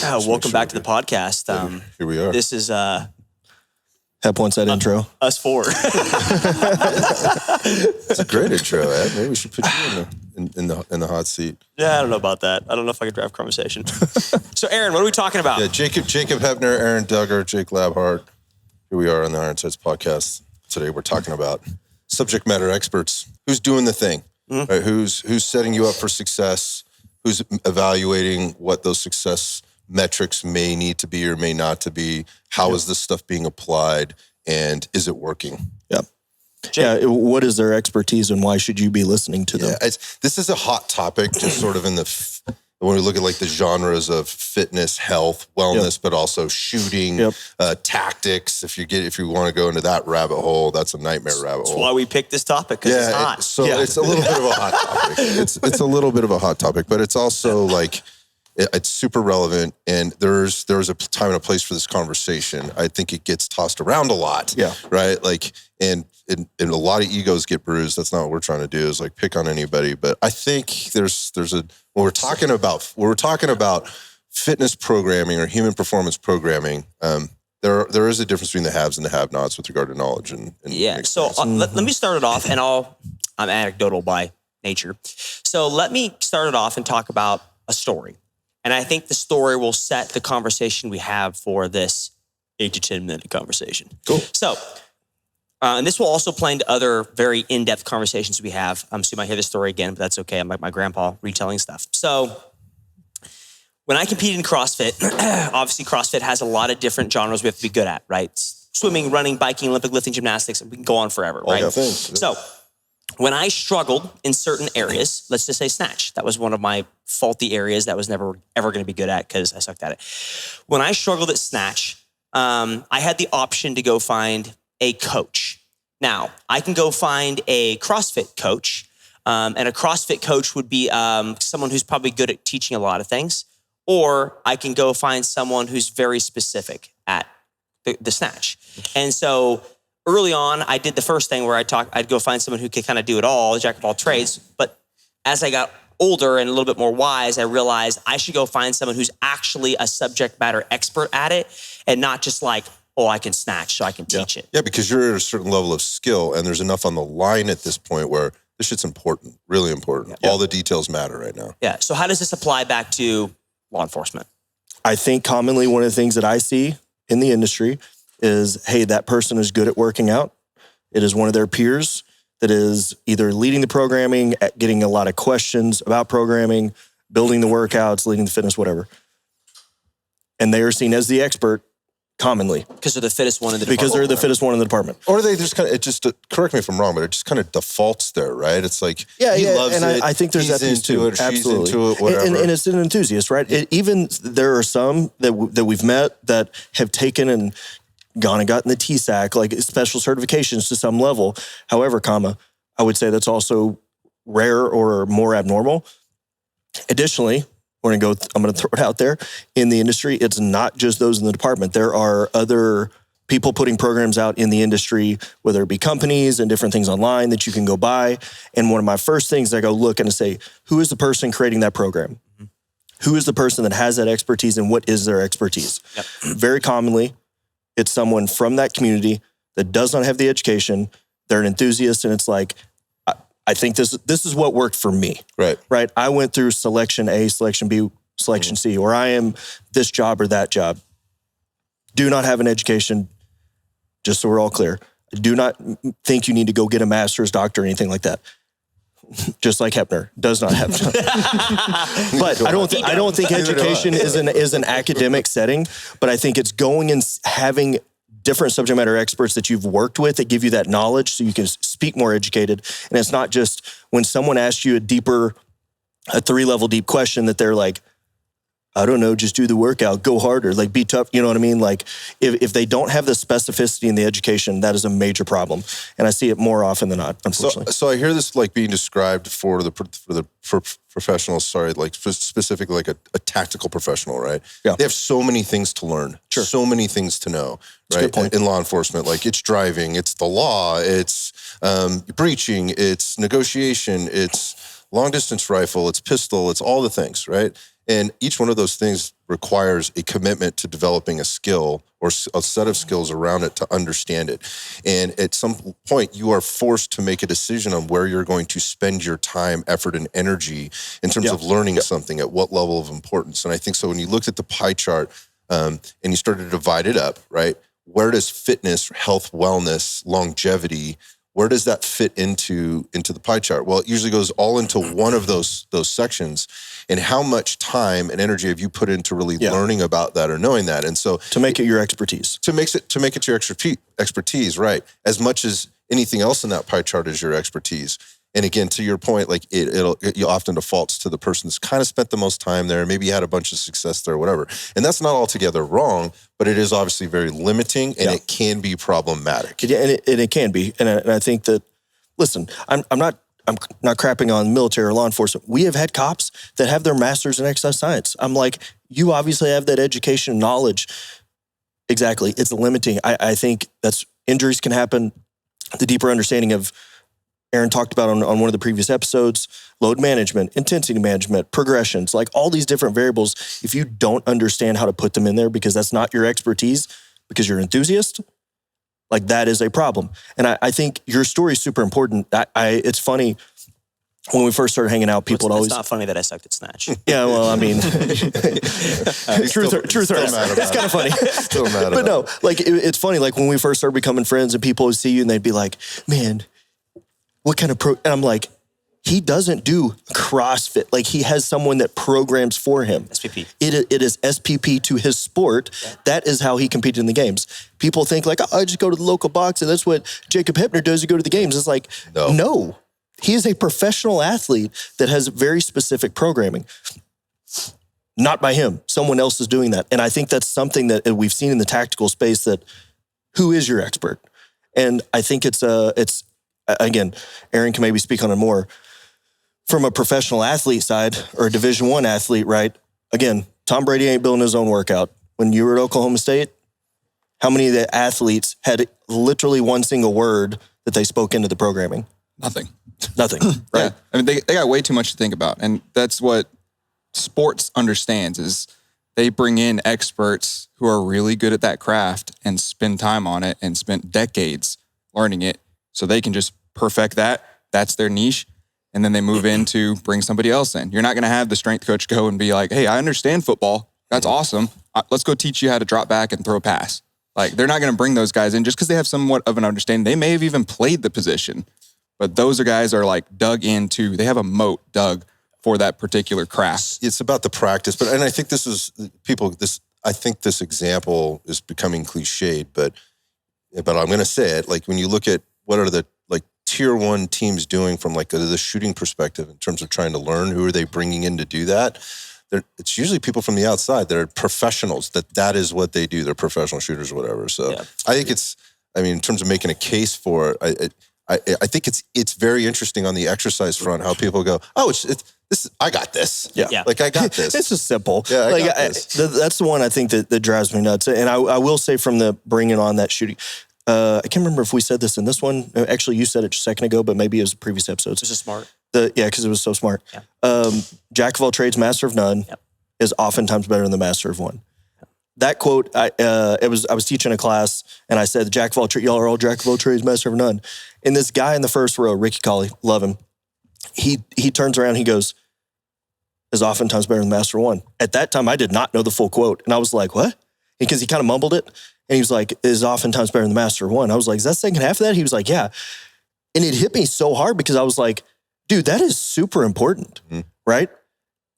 Welcome back to the podcast. Here we are. This is Hep wants that intro. us four. It's a great intro, Ed. Maybe we should put you in the hot seat. Yeah, I don't know about that. I don't know if I could drive conversation. So, Aaron, what are we talking about? Yeah, Jacob Heppner, Aaron Duggar, Jake Labhart. Here we are on the Ironsides podcast. Today we're talking about subject matter experts. Who's doing the thing? Mm-hmm. Right? Who's setting you up for success? Who's evaluating what those success metrics may need to be or may not to be? How is this stuff being applied? And is it working? Yep. Yeah. What is their expertise and why should you be listening to them? Yeah, this is a hot topic, just sort of in when we look at like the genres of fitness, health, wellness, but also shooting, tactics. If you want to go into that rabbit hole, that's a nightmare rabbit hole. That's why we picked this topic, because it's hot. It's a little bit of a hot topic. It's a little bit of a hot topic, but it's also like it's super relevant. And there's a time and a place for this conversation. I think it gets tossed around a lot. Yeah. Right. Like and a lot of egos get bruised. That's not what we're trying to do, is like pick on anybody. But I think when we're talking about fitness programming or human performance programming, there is a difference between the haves and the have-nots with regard to knowledge and So let me start it off, and I'm anecdotal by nature. So let me start it off and talk about a story. And I think the story will set the conversation we have for this 8 to 10 minute conversation. Cool. So, and this will also play into other very in-depth conversations we have. So you might hear this story again, but that's okay. I'm like my grandpa retelling stuff. So when I competed in CrossFit, obviously CrossFit has a lot of different genres we have to be good at, right? Swimming, running, biking, Olympic lifting, gymnastics, we can go on forever, right? All things. So when I struggled in certain areas, let's just say snatch, that was one of my faulty areas that was never ever going to be good at because I sucked at it. When I struggled at snatch, I had the option to go find a coach. Now, I can go find a CrossFit coach, and a CrossFit coach would be someone who's probably good at teaching a lot of things, or I can go find someone who's very specific at the snatch. And so early on, I did the first thing where I'd go find someone who could kind of do it all, jack of all trades. But as I got older and a little bit more wise, I realized I should go find someone who's actually a subject matter expert at it and not just like, oh, I can snatch, so I can teach it. Yeah, because you're at a certain level of skill and there's enough on the line at this point where this shit's important, really important. Yeah. All the details matter right now. Yeah, so how does this apply back to law enforcement? I think commonly one of the things that I see in the industry is, hey, that person is good at working out. It is one of their peers that is either leading the programming, getting a lot of questions about programming, building the workouts, leading the fitness, whatever. And they are seen as the expert commonly. Because they're the fittest one in the department. Because they're the fittest one in the department. Or they just kind of, correct me if I'm wrong, but it just kind of defaults there, right? It's like, he loves it. I think there's that piece too. Absolutely. She's into it, whatever. And it's an enthusiast, right? Even there are some that we've met that have taken and gone and gotten the TSAC, like special certifications to some level. However, I would say that's also rare or more abnormal. Additionally, I'm going to throw it out there. In the industry, it's not just those in the department. There are other people putting programs out in the industry, whether it be companies and different things online that you can go buy. And one of my first things, I go look and say, who is the person creating that program? Mm-hmm. Who is the person that has that expertise and what is their expertise? Yep. Very commonly, it's someone from that community that does not have the education. They're an enthusiast, and it's like, I think this is what worked for me. Right. I went through selection A, selection B, selection C, or I am this job or that job. Do not have an education, just so we're all clear. Do not think you need to go get a master's, doctor, or anything like that. Just like Heppner does not have. But I don't think education is an academic setting. But I think it's going and having different subject matter experts that you've worked with that give you that knowledge so you can speak more educated. And it's not just when someone asks you a 3-level deep question that they're like, I don't know, just do the workout, go harder, like be tough. You know what I mean? Like if they don't have the specificity in the education, that is a major problem. And I see it more often than not, unfortunately. So I hear this like being described for the professionals, like specifically like a tactical professional, right? Yeah. They have so many things to learn, so many things to know, right? In law enforcement, like it's driving, it's the law, it's breaching, it's negotiation, it's long distance rifle, it's pistol, it's all the things, right? And each one of those things requires a commitment to developing a skill or a set of skills around it to understand it. And at some point, you are forced to make a decision on where you're going to spend your time, effort, and energy in terms of learning something, at what level of importance. And I think so when you looked at the pie chart and you started to divide it up, right? Where does fitness, health, wellness, longevity, where does that fit into the pie chart? Well, it usually goes all into one of those sections. And how much time and energy have you put into really learning about that or knowing that? And so to make it your expertise. To make it your expertise, right? As much as anything else in that pie chart is your expertise. And again, to your point, like it often defaults to the person that's kind of spent the most time there. Maybe had a bunch of success there, whatever. And that's not altogether wrong, but it is obviously very limiting, and it can be problematic. And it can be. And I think that, listen, I'm not crapping on military or law enforcement. We have had cops that have their masters in exercise science. I'm like, you obviously have that education and knowledge. Exactly. It's limiting. I think injuries can happen. The deeper understanding of, Aaron talked about on one of the previous episodes, load management, intensity management, progressions, like all these different variables. If you don't understand how to put them in there because that's not your expertise, because you're an enthusiast, like that is a problem. And I think your story is super important. It's funny, when we first started hanging out, people would always... It's not funny that I sucked at Snatch. Yeah, well, I mean... truth hurts. It's kind of funny. Still mad about But no, like, it's funny, like when we first started becoming friends and people would see you and they'd be like, man, what kind of and I'm like, he doesn't do CrossFit. Like, he has someone that programs for him. SPP. It is SPP to his sport. Yeah. That is how he competed in the games. People think like, oh, I just go to the local box and that's what Jacob Heppner does. You go to the games. It's like, no. He is a professional athlete that has very specific programming. Not by him. Someone else is doing that. And I think that's something that we've seen in the tactical space, that who is your expert? And I think it's again, Aaron can maybe speak on it more. From a professional athlete side or a Division I athlete, right? Again, Tom Brady ain't building his own workout. When you were at Oklahoma State, how many of the athletes had literally one single word that they spoke into the programming? Nothing. Right? Yeah. I mean, they got way too much to think about. And that's what sports understands, is they bring in experts who are really good at that craft and spend time on it and spent decades learning it, so they can just perfect that. That's their niche. And then they move in to bring somebody else in. You're not going to have the strength coach go and be like, hey, I understand football. That's awesome. Let's go teach you how to drop back and throw a pass. Like, they're not going to bring those guys in just because they have somewhat of an understanding. They may have even played the position, but those guys are like dug into, they have a moat dug for that particular craft. It's about the practice. And I think I think this example is becoming cliched, but I'm going to say it. Like, when you look at what are the tier 1 teams doing from like the shooting perspective in terms of trying to learn, who are they bringing in to do that? It's usually people from the outside. They're professionals. That is what they do. They're professional shooters or whatever. So I think in terms of making a case for it, I think it's very interesting on the exercise front how people go, oh, this. I got this. Yeah. Like, I got this. It's just simple. Yeah, I got this. That's the one I think that drives me nuts. And I will say, from the bringing on that shooting, I can't remember if we said this in this one. Actually, you said it just a second ago, but maybe it was previous episodes. This is smart. Because it was so smart. Yeah. Jack of all trades, master of none is oftentimes better than the master of one. That quote, I was teaching a class and I said, Jack of all trades, y'all are all Jack of all trades, master of none. And this guy in the first row, Ricky Colley, love him. He turns around, he goes, is oftentimes better than the master of one. At that time, I did not know the full quote. And I was like, what? Because he kind of mumbled it. And he was like, is oftentimes better than the master of one. I was like, is that the second half of that? He was like, yeah. And it hit me so hard because I was like, dude, that is super important, right?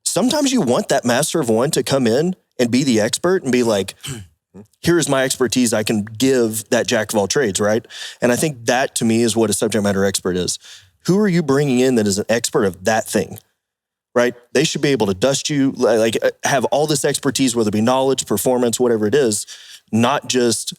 Sometimes you want that master of one to come in and be the expert and be like, here's my expertise I can give that jack of all trades, right? And I think that, to me, is what a subject matter expert is. Who are you bringing in that is an expert of that thing, right? They should be able to dust you, like have all this expertise, whether it be knowledge, performance, whatever it is, not just,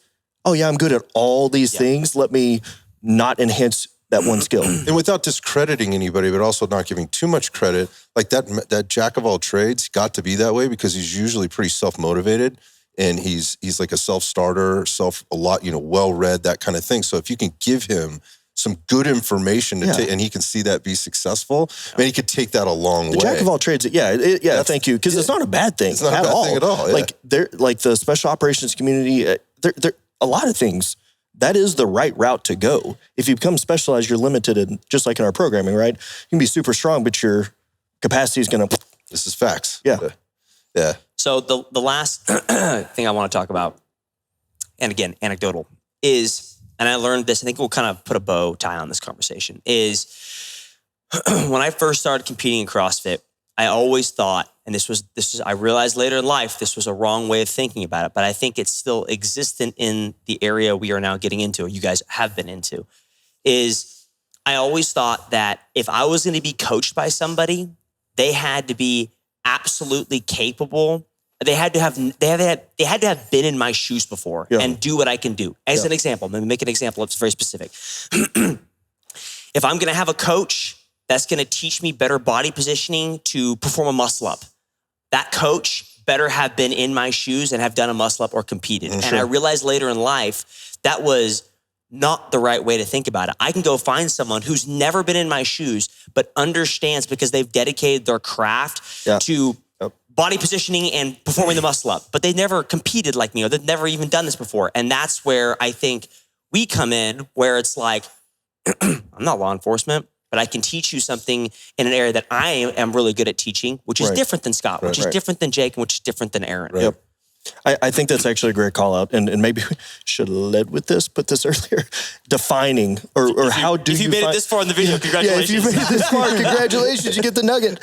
oh yeah, I'm good at all these things. Let me not enhance that one skill. And without discrediting anybody, but also not giving too much credit, like that jack of all trades got to be that way because he's usually pretty self-motivated, and he's like a self-starter, well-read, that kind of thing. So if you can give him some good information to Yeah. take, and he can see that be successful, man, he could take that a long way. Jack of all trades. Thank you. Because it's not a bad thing. It's not a bad thing at all. Yeah. Like the special operations community, they're a lot of things. That is the right route to go. If you become specialized, you're limited, in, just like in our programming, right? You can be super strong, but your capacity is going to. This is facts. Yeah. So the last thing I want to talk about, and again, anecdotal, is, and I learned this, I think we'll kind of put a bow tie on this conversation, is when I first started competing in CrossFit, I always thought, and this was I realized later in life, this was a wrong way of thinking about it, but I think it's still existent in the area we are now getting into, or you guys have been into, is I always thought that if I was going to be coached by somebody, they had to be absolutely capable. They had to have been in my shoes before and do what I can do. As an example, let me make an example. It's very specific. If I'm going to have a coach that's going to teach me better body positioning to perform a muscle up, that coach better have been in my shoes and have done a muscle up or competed. And I realized later in life that was not the right way to think about it. I can go find someone who's never been in my shoes, but understands because they've dedicated their craft to body positioning and performing the muscle up, but they never competed like me, or they've never even done this before. And that's where I think we come in, where it's like, I'm not law enforcement, but I can teach you something in an area that I am really good at teaching, which is different than Scott, which is different than Jake, and which is different than Aaron. Yep. I think that's actually a great call out. And maybe we should have led with this, put this earlier. Defining, or how do you... If you made it this far in the video, congratulations. Yeah, if you made it this far, congratulations, you get the nugget.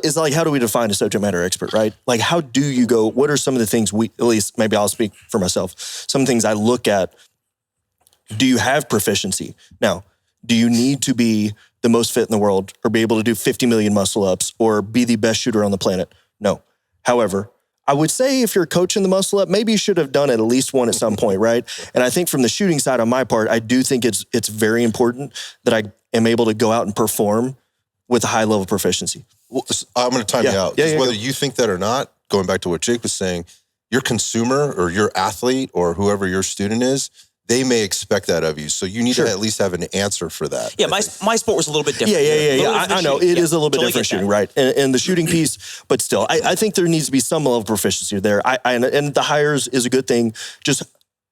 Is like, how do we define a subject matter expert, right? Like, how do you go, what are some of the things we, at least maybe I'll speak for myself, some things I look at, do you have proficiency? Now, do you need to be the most fit in the world, or be able to do 50 million muscle ups, or be the best shooter on the planet? No. However, I would say if you're coaching the muscle up, maybe you should have done at least one at some point, right? And I think from the shooting side on my part, I do think it's very important that I am able to go out and perform with a high level of proficiency. Well, I'm going to time you out. Whether you think that or not, going back to what Jake was saying, your consumer or your athlete or whoever your student is, they may expect that of you. So you need to at least have an answer for that. Yeah, my sport was a little bit different. I know. It is a little bit different shooting, right? And the shooting piece, but still, I think there needs to be some level of proficiency there. And the hires is a good thing, just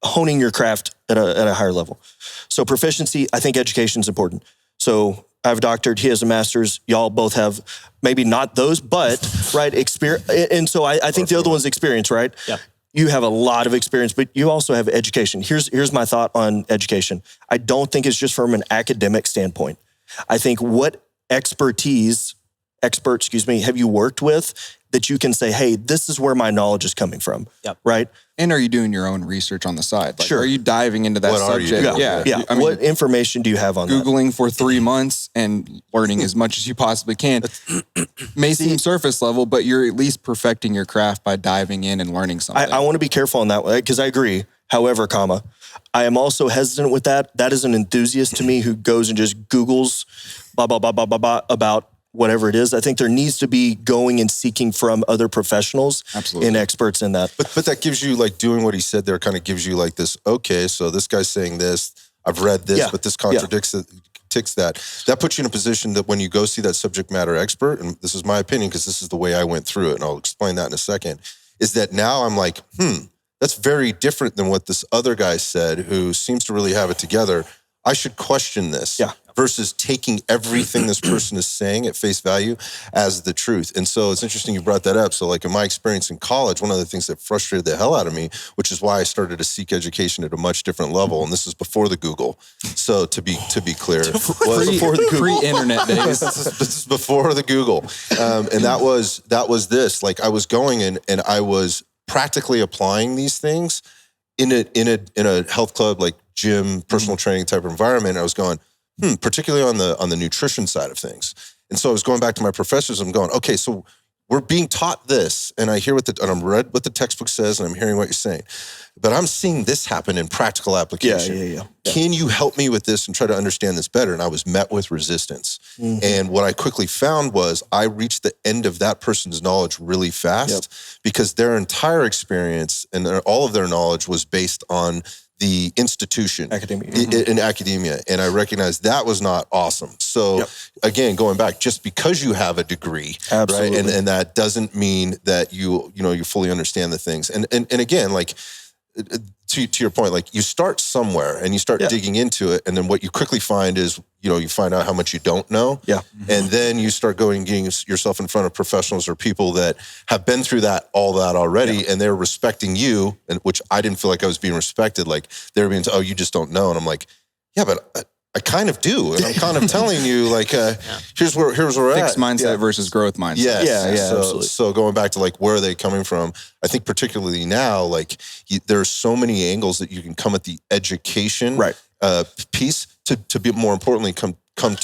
honing your craft at a higher level. So proficiency, I think education is important. So I have a doctorate, he has a master's, y'all both have maybe not those, but experience. And so I think the other one's experience, right? Yeah. You have a lot of experience, but you also have education. Here's my thought on education. I don't think it's just from an academic standpoint. I think what experts, have you worked with that you can say, hey, this is where my knowledge is coming from, right? And are you doing your own research on the side? Like, are you diving into that subject? Yeah. I mean, what information do you have on Googling for 3 months and learning as much as you possibly can may seem surface level, but you're at least perfecting your craft by diving in and learning something. I want to be careful on that one, because I agree. However, I am also hesitant with that. That is an enthusiast to me who goes and just Googles blah, blah, blah, blah, blah, blah about whatever it is. I think there needs to be going and seeking from other professionals and experts in that. But that gives you, like, doing what he said there kind of gives you like this, okay, so this guy's saying this, I've read this, but this contradicts it. Ticks that. That puts you in a position that when you go see that subject matter expert, and this is my opinion because this is the way I went through it, and I'll explain that in a second, is that now I'm like, that's very different than what this other guy said who seems to really have it together. I should question this versus taking everything this person is saying at face value as the truth. And so it's interesting you brought that up. So like in my experience in college, one of the things that frustrated the hell out of me, which is why I started to seek education at a much different level. And this is before the Google. So to be clear, before the pre-internet days. This is before the Google. And that was this, like I was going in and I was practically applying these things in a health club, like gym, personal training type of environment. I was going, particularly on the nutrition side of things. And so I was going back to my professors. I'm going, okay, so we're being taught this, and I hear and I'm read what the textbook says, and I'm hearing what you're saying. But I'm seeing this happen in practical application. Yeah. Can you help me with this and try to understand this better? And I was met with resistance. And what I quickly found was I reached the end of that person's knowledge really fast because their entire experience and all of their knowledge was based on the institution Academia. in academia. And I recognized that was not awesome. So again, going back, just because you have a degree, Absolutely. right? And that doesn't mean that you fully understand the things. And again, like to your point, like you start somewhere and you start digging into it. And then what you quickly find is, you find out how much you don't know. Yeah. And then you start getting yourself in front of professionals or people that have been through all that already, and they're respecting you, and which I didn't feel like I was being respected. Like they're being, oh, you just don't know. And I'm like, yeah, but I kind of do. And I'm kind of telling you, like, here's where we're Fixed at. mindset versus growth mindset. Yes. Yeah, absolutely. So going back to like, where are they coming from? I think particularly now, like there's so many angles that you can come at the education piece to be more importantly, come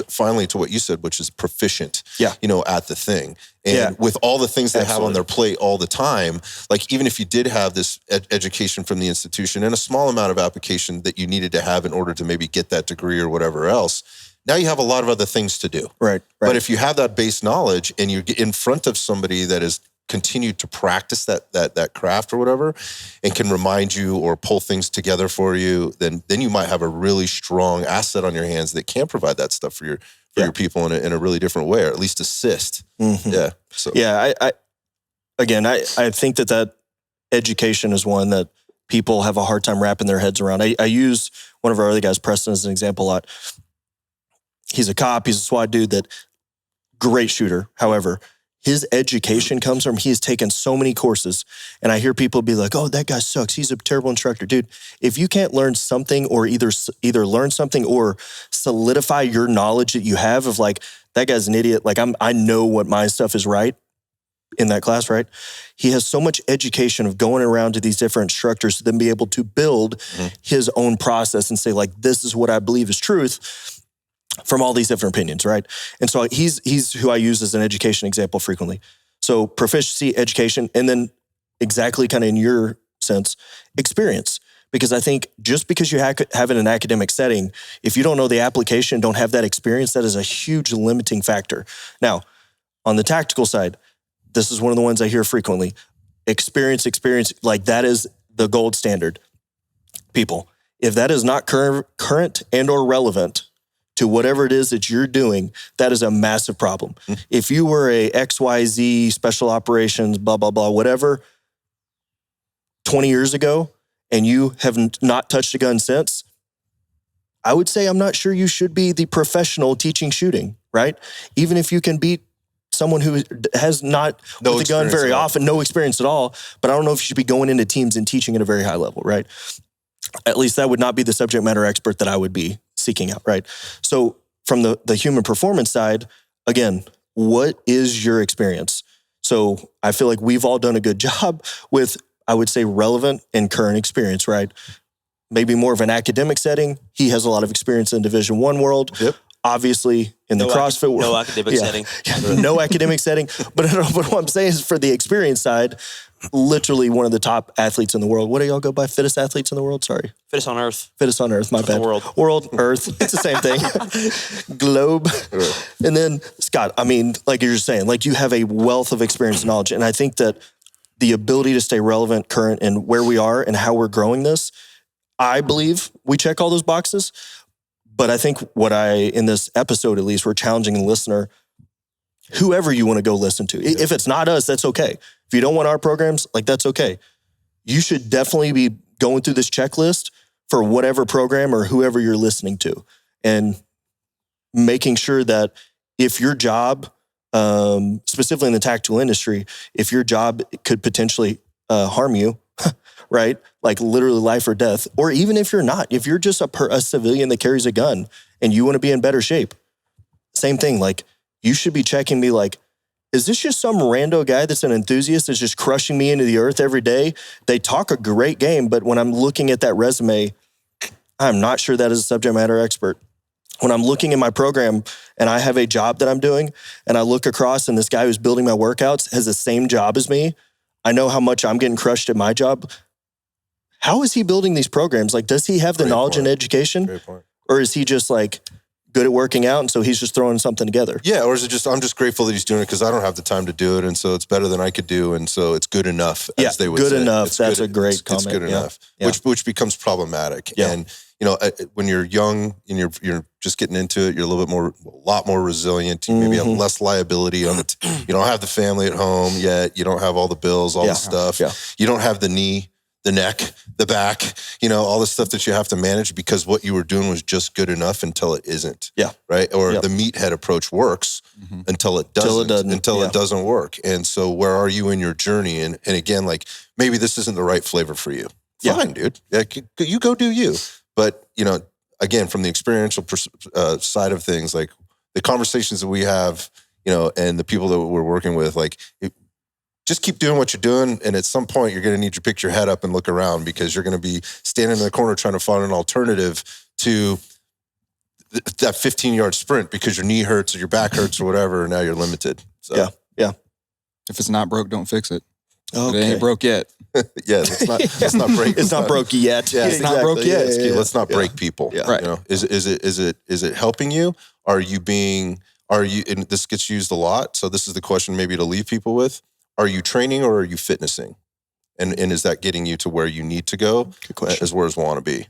finally to what you said, which is proficient, at the thing. And with all the things they have on their plate all the time, like even if you did have this education from the institution and a small amount of application that you needed to have in order to maybe get that degree or whatever else, now you have a lot of other things to do. Right. But if you have that base knowledge and you get in front of somebody that is continued to practice that craft or whatever, and can remind you or pull things together for you, then you might have a really strong asset on your hands that can provide that stuff for your people in a really different way, or at least assist. Mm-hmm. Yeah. So I think that education is one that people have a hard time wrapping their heads around. I use one of our other guys, Preston, as an example a lot. He's a cop. He's a SWAT dude that great shooter. However, his education comes from, he has taken so many courses, and I hear people be like, oh, that guy sucks. He's a terrible instructor. Dude, if you can't learn something or either learn something or solidify your knowledge that you have of like, that guy's an idiot. Like I know what my stuff is right in that class, right? He has so much education of going around to these different instructors to then be able to build his own process and say like, this is what I believe is truth, from all these different opinions, right? And so he's who I use as an education example frequently. So proficiency, education, and then exactly kind of in your sense, experience. Because I think just because you have it in an academic setting, if you don't know the application, don't have that experience, that is a huge limiting factor. Now, on the tactical side, this is one of the ones I hear frequently. Experience, like that is the gold standard. People, if that is not current and or relevant to whatever it is that you're doing, that is a massive problem. If you were a XYZ special operations, blah, blah, blah, whatever, 20 years ago, and you have not touched a gun since, I would say I'm not sure you should be the professional teaching shooting, right? Even if you can beat someone who has not with a gun very often, no experience at all, but I don't know if you should be going into teams and teaching at a very high level, right? At least that would not be the subject matter expert that I would be seeking out, right? So from the human performance side, again, what is your experience? So I feel like we've all done a good job with, I would say, relevant and current experience, right? Maybe more of an academic setting. He has a lot of experience in Division I world. Yep. Obviously, in the CrossFit world. No academic setting. No academic setting. But what I'm saying is for the experience side, literally one of the top athletes in the world. What do y'all go by? Fittest athletes in the world? Sorry. Fittest on Earth. Fittest on Earth, my bad. World, Earth. It's the same thing. Globe. And then, Scott, I mean, like you're saying, like you have a wealth of experience and knowledge. And I think that the ability to stay relevant, current, and where we are and how we're growing this, I believe we check all those boxes. But I think in this episode, at least, we're challenging the listener, whoever you want to go listen to. If it's not us, that's okay. If you don't want our programs, like that's okay. You should definitely be going through this checklist for whatever program or whoever you're listening to, and making sure that if your job, specifically in the tactical industry, if your job could potentially harm you, right? Like literally life or death, or even if you're not, if you're just a civilian that carries a gun and you want to be in better shape, same thing. Like you should be checking me like, is this just some rando guy that's an enthusiast that's just crushing me into the earth every day? They talk a great game, but when I'm looking at that resume, I'm not sure that is a subject matter expert. When I'm looking at my program and I have a job that I'm doing and I look across and this guy who's building my workouts has the same job as me, I know how much I'm getting crushed at my job. How is he building these programs? Like, does he have the knowledge and education? Or is he just like good at working out, and so he's just throwing something together. Yeah, or is it just I'm just grateful that he's doing it because I don't have the time to do it, and so it's better than I could do, and so it's good enough, as they would say. Good enough. It's That's good, a great it's comment. good enough, which becomes problematic. Yeah. And when you're young and you're just getting into it, you're a lot more resilient. You maybe have less liability on it. You don't have the family at home yet. You don't have all the bills, all the stuff. Yeah. You don't have the knee, the neck, the back, all the stuff that you have to manage because what you were doing was just good enough until it isn't. Yeah. Right. Or the meathead approach works until it doesn't, it doesn't work. And so where are you in your journey? And again, like maybe this isn't the right flavor for you. Fine, dude. Yeah, you go do you. But, again, from the experiential side of things, like the conversations that we have, and the people that we're working with, like just keep doing what you're doing. And at some point, you're going to need to pick your head up and look around because you're going to be standing in the corner trying to find an alternative to that 15-yard sprint because your knee hurts or your back hurts or whatever, and now you're limited. So. Yeah. If it's not broke, don't fix it. Okay. It ain't broke yet. Yeah, let's not break. It's not broke yet. Yeah, it's not broke yet. Let's not break people. Yeah. Right. Is it helping you? Are you, and this gets used a lot, so this is the question maybe to leave people with. Are you training or are you fitnessing? And is that getting you to where you need to go? Good question. As where you want to be?